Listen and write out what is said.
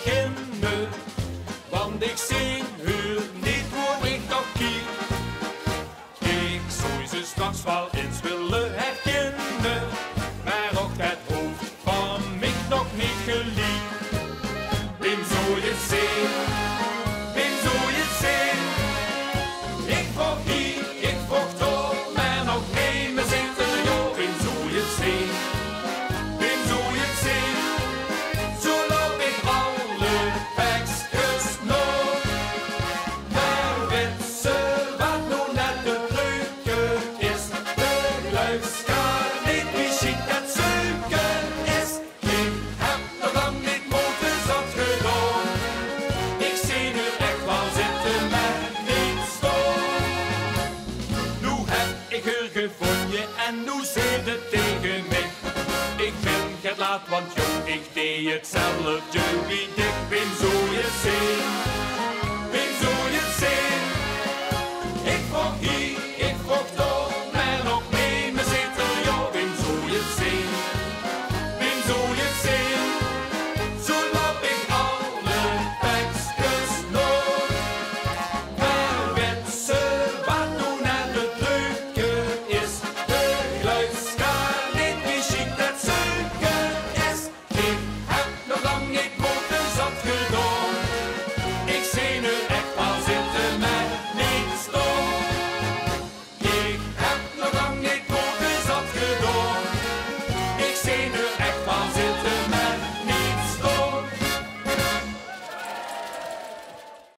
beginnen, want ik zie u niet hoe ik nog kiek. Ik zou ze straks wel eens willen herkennen, maar ook het hoofd van mij nog niet geliefd. Wem zou je zien? Wem zou je zien? Ik vroeg hier, ik vroeg toch, maar nog geen me zitten. Jo, wem zou je zien? Wem zou je zien? Zo loop ik alle pakjes nog. Maar weet ze wat nu net de leuke is? De geluidskaart niet wie chic het zoeken is. Ik heb nog lang niet moeten zat gedaan. Ik zie nu echt wel zitten met niet staan. Nu heb ik er gevonden en nu zit het tegen mij. Ik ben het laat, want jong, ik deed hetzelfde wie